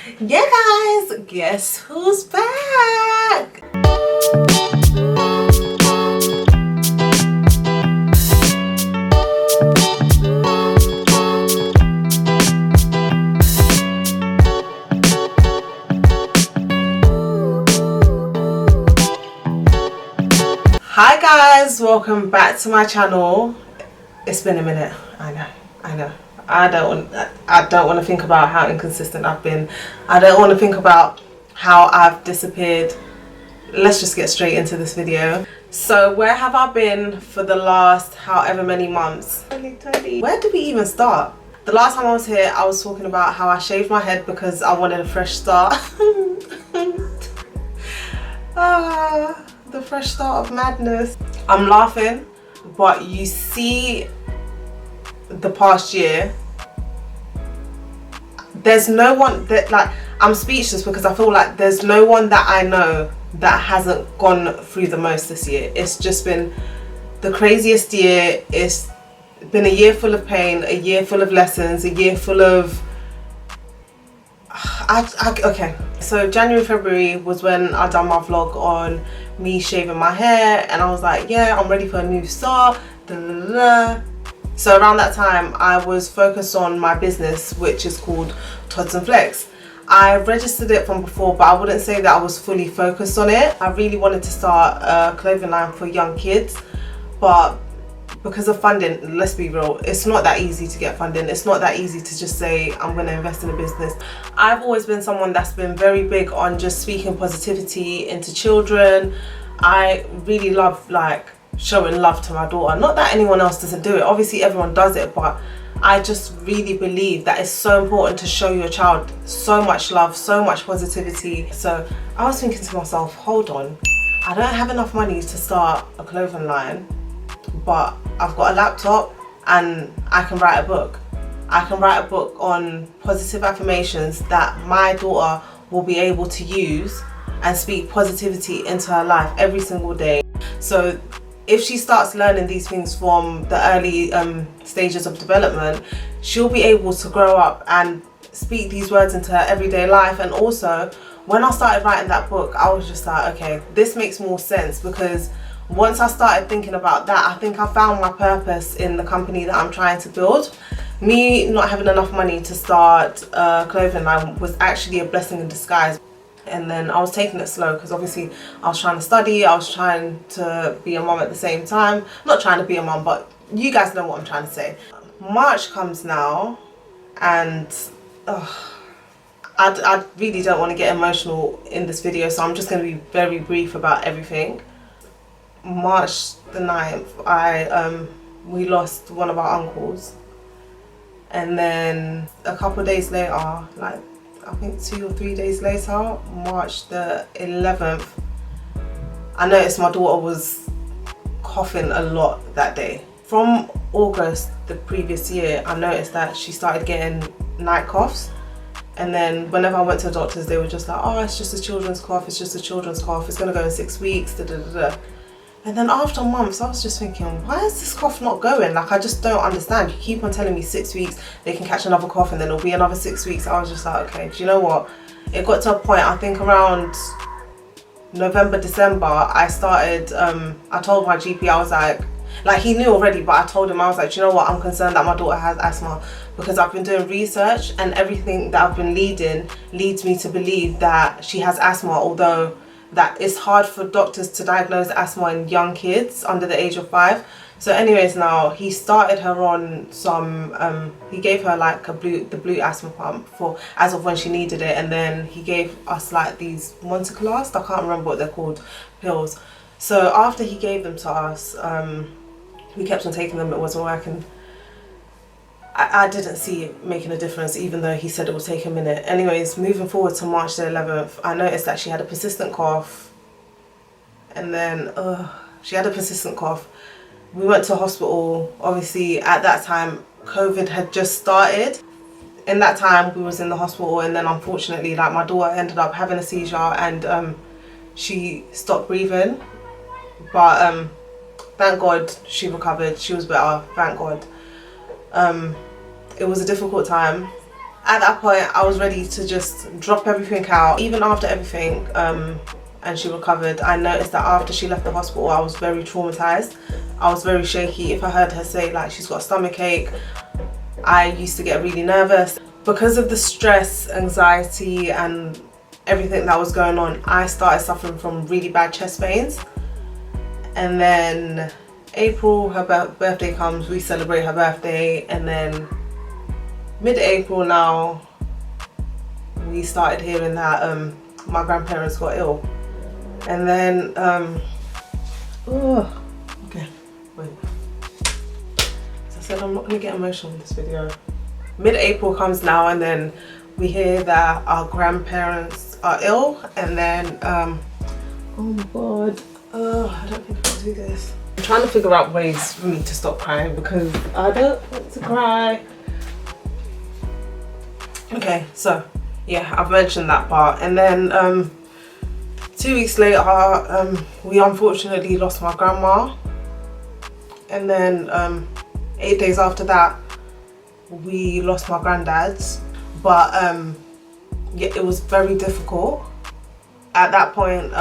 Yeah guys, guess who's back? Hi guys, welcome back to my channel. It's been a minute. I know. I don't want to think about how inconsistent I've been. I don't want to think about how I've disappeared. Let's just get straight into this video. So where have I been for the last however many months? Where did we even start? The last time I was here, I was talking about how I shaved my head because I wanted a fresh start. The fresh start of madness. I'm laughing, but you see the past year, there's no one that, like, I'm speechless because I feel like there's no one that I know that hasn't gone through the most this year. It's just been the craziest year. It's been a year full of pain, a year full of lessons, a year full of okay, so January, February was when I done my vlog on me shaving my hair, and I was like, yeah, I'm ready for a new start. So around that time I was focused on my business, which is called Tods and Flex. I registered it from before, but I wouldn't say that I was fully focused on it. I really wanted to start a clothing line for young kids, but because of funding, let's be real, it's not that easy to get funding. It's not that easy to just say I'm going to invest in a business. I've always been someone that's been very big on just speaking positivity into children. I really love like showing love to my daughter. Not that anyone else doesn't do it, obviously everyone does it, but I just really believe that it's so important to show your child so much love, so much positivity. So I was thinking to myself, hold on, I don't have enough money to start a clothing line, but I've got a laptop and I can write a book. I can write a book on positive affirmations that my daughter will be able to use and speak positivity into her life every single day. So if she starts learning these things from the early stages of development, she'll be able to grow up and speak these words into her everyday life. And also, when I started writing that book, I was just like, okay, this makes more sense, because once I started thinking about that, I think I found my purpose in the company that I'm trying to build. Me not having enough money to start a clothing line was actually a blessing in disguise. And then I was taking it slow because obviously I was trying to study, I was trying to be a mom at the same time. Not trying to be a mom, but you guys know what I'm trying to say. March comes now, and I really don't want to get emotional in this video, so I'm just going to be very brief about everything. March the 9th, we lost one of our uncles, and then a couple of days later, like I think 2 or 3 days later, March the 11th, I noticed my daughter was coughing a lot that day. From August the previous year, I noticed that she started getting night coughs, and then whenever I went to the doctors, they were just like, oh, it's just a children's cough, it's just a children's cough, it's gonna go in 6 weeks, da da da da. And then after months, I was just thinking, why is this cough not going? Like, I just don't understand. You keep on telling me 6 weeks, they can catch another cough, and then it'll be another 6 weeks. I was just like, okay, do you know what? It got to a point, I think around November, December, I started, I told my GP, I was like he knew already, but I told him, I was like, do you know what? I'm concerned that my daughter has asthma, because I've been doing research and everything that I've been leads me to believe that she has asthma, although that it's hard for doctors to diagnose asthma in young kids under the age of 5. So anyways, now he started her on some, he gave her like the blue asthma pump for as of when she needed it, and then he gave us like these Monteclast, I can't remember what they're called, pills. So after he gave them to us, we kept on taking them, it wasn't working. I didn't see it making a difference, even though he said it would take a minute. Anyways, moving forward to March the 11th, I noticed that she had a persistent cough. And then, she had a persistent cough. We went to hospital. Obviously, at that time, COVID had just started. In that time, we was in the hospital, and then unfortunately, like, my daughter ended up having a seizure, and she stopped breathing. But thank God she recovered. She was better, thank God. It was a difficult time, at that point I was ready to just drop everything out. Even after everything and she recovered, I noticed that after she left the hospital I was very traumatized. I was very shaky. If I heard her say like she's got a stomach ache, I used to get really nervous. Because of the stress, anxiety and everything that was going on, I started suffering from really bad chest pains. And then April, her birthday comes, we celebrate her birthday, and then mid-April now we started hearing that my grandparents got ill. And then okay, wait. As I said, I'm not gonna get emotional in this video. Mid-April comes now, and then we hear that our grandparents are ill, and then oh my god, I don't think I can do this. I'm trying to figure out ways for me to stop crying because I don't want to cry. Okay, so yeah, I've mentioned that part. And then 2 weeks later we unfortunately lost my grandma, and then 8 days after that we lost my granddad. But yeah, it was very difficult at that point.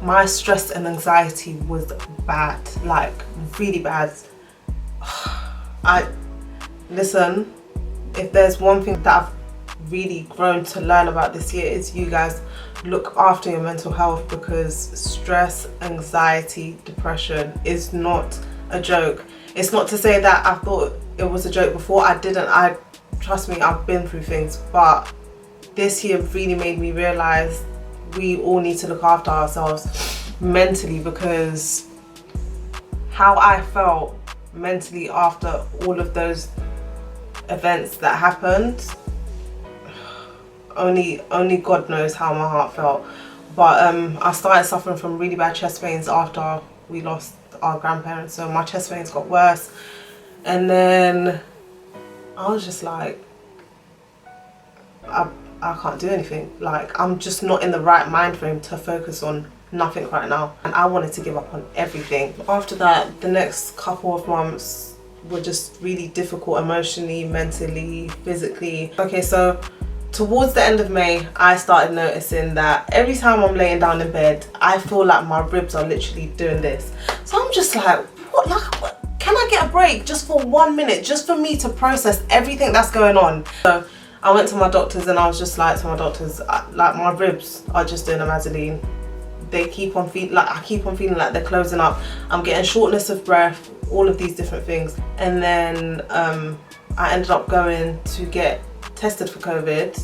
My stress and anxiety was bad, like really bad. Listen, if there's one thing that I've really grown to learn about this year, is you guys look after your mental health, because stress, anxiety, depression is not a joke. It's not to say that I thought it was a joke before. I didn't. Trust me, I've been through things, but this year really made me realize we all need to look after ourselves mentally, because how I felt mentally after all of those events that happened, only God knows how my heart felt. But I started suffering from really bad chest pains after we lost our grandparents, so my chest pains got worse. And then I was just like, I can't do anything. Like, I'm just not in the right mind frame to focus on nothing right now, and I wanted to give up on everything. After that, the next couple of months were just really difficult emotionally, mentally, physically. Okay, so towards the end of May, I started noticing that every time I'm laying down in bed, I feel like my ribs are literally doing this. So I'm just like, what? Can I get a break just for 1 minute, just for me to process everything that's going on? So I went to my doctors, and I was just like to my doctors, like, my ribs are just doing a Mazzoline. They keep on feeling like, I keep on feeling like they're closing up. I'm getting shortness of breath, all of these different things. And then I ended up going to get tested for COVID,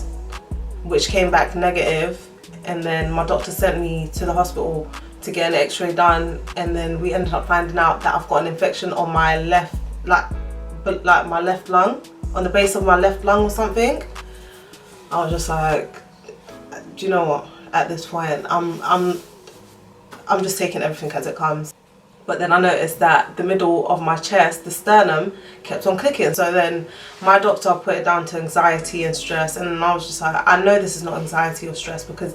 which came back negative. And then my doctor sent me to the hospital to get an x-ray done, and then we ended up finding out that I've got an infection on my left, like my left lung, on the base of my left lung or something. I was just like, do you know what, at this point I'm just taking everything as it comes. But then I noticed that the middle of my chest, the sternum, kept on clicking. So then my doctor put it down to anxiety and stress, and I was just like, I know this is not anxiety or stress, because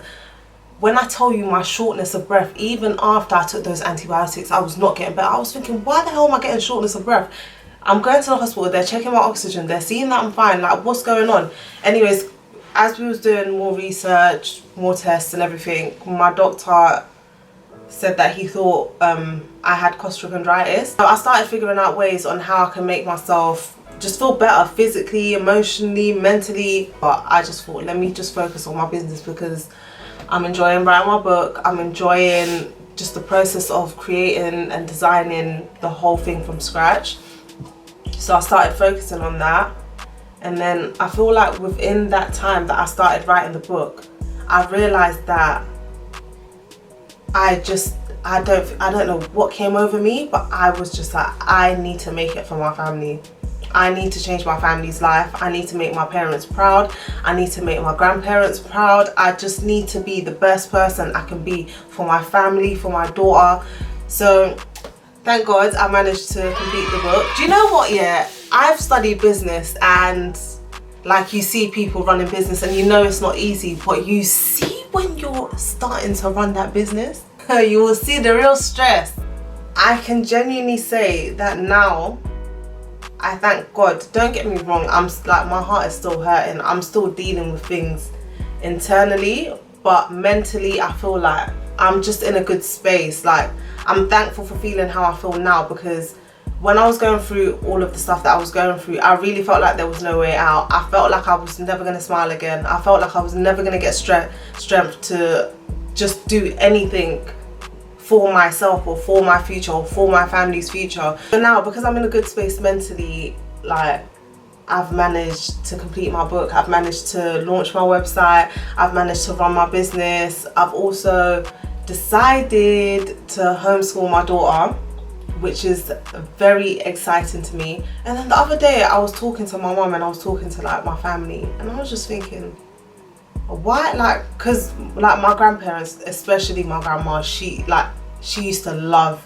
when I tell you my shortness of breath, even after I took those antibiotics, I was not getting better. I was thinking, why the hell am I getting shortness of breath? I'm going to the hospital, they're checking my oxygen, they're seeing that I'm fine, like, what's going on? Anyways, as we was doing more research, more tests and everything, my doctor said that he thought I had costochondritis. So I started figuring out ways on how I can make myself just feel better physically, emotionally, mentally. But I just thought, let me just focus on my business, because I'm enjoying writing my book. I'm enjoying just the process of creating and designing the whole thing from scratch. So I started focusing on that. And then I feel like within that time that I started writing the book, I realized that I don't know what came over me, but I was just like, I need to make it for my family. I need to change my family's life. I need to make my parents proud. I need to make my grandparents proud. I just need to be the best person I can be for my family, for my daughter. So thank God I managed to complete the book. Do you know what, yeah? I've studied business, and like, you see people running business and you know it's not easy, but you see when you're starting to run that business, you will see the real stress. I can genuinely say that now I thank God. Don't get me wrong, I'm like, my heart is still hurting. I'm still dealing with things internally, but mentally I feel like I'm just in a good space. Like, I'm thankful for feeling how I feel now, because when I was going through all of the stuff that I was going through, I really felt like there was no way out. I felt like I was never going to smile again. I felt like I was never going to get strength to just do anything for myself or for my future or for my family's future. So now, because I'm in a good space mentally, like, I've managed to complete my book, I've managed to launch my website, I've managed to run my business. I've also decided to homeschool my daughter, which is very exciting to me. And then the other day I was talking to my mum and I was talking to like my family, and I was just thinking, why, like, because like my grandparents, especially my grandma, she used to love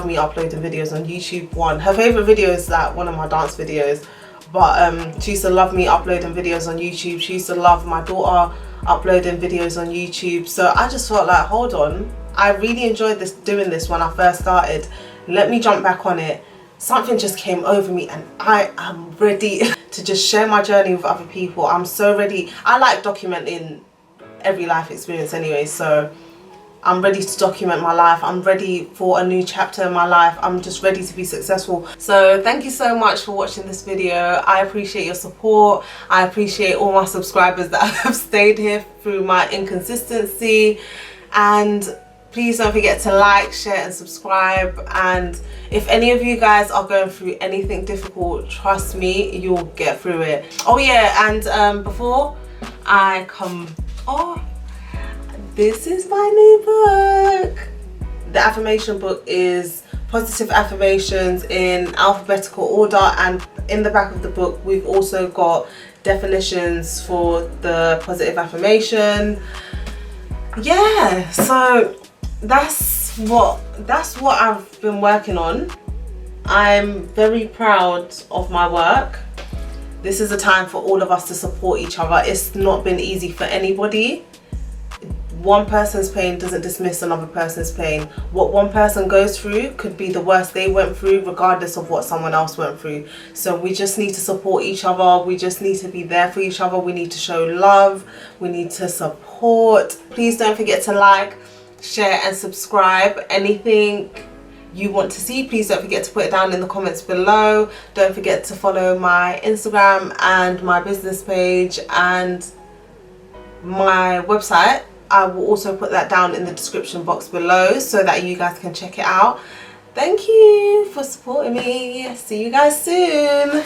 me uploading videos on YouTube. Her favorite video is like one of my dance videos, but she used to love me uploading videos on YouTube. She used to love my daughter uploading videos on YouTube. So I just felt like, hold on, I really enjoyed doing this when I first started. Let me jump back on it. Something just came over me and I am ready to just share my journey with other people. I'm so ready. I like documenting every life experience anyway, so I'm ready to document my life. I'm ready for a new chapter in my life. I'm just ready to be successful. So thank you so much for watching this video. I appreciate your support. I appreciate all my subscribers that have stayed here through my inconsistency. And please don't forget to like, share and subscribe. And if any of you guys are going through anything difficult, trust me, you'll get through it. Oh yeah, and before I come off, this is my new book. The affirmation book is positive affirmations in alphabetical order, and in the back of the book we've also got definitions for the positive affirmation. Yeah, so that's what I've been working on. I'm very proud of my work. This is a time for all of us to support each other. It's not been easy for anybody. One person's pain doesn't dismiss another person's pain. What one person goes through could be the worst they went through, regardless of what someone else went through. So we just need to support each other. We just need to be there for each other. We need to show love. We need to support. Please don't forget to like, share and subscribe. Anything you want to see, please don't forget to put it down in the comments below. Don't forget to follow my Instagram and my business page and my website. I will also put that down in the description box below so that you guys can check it out. Thank you for supporting me. See you guys soon.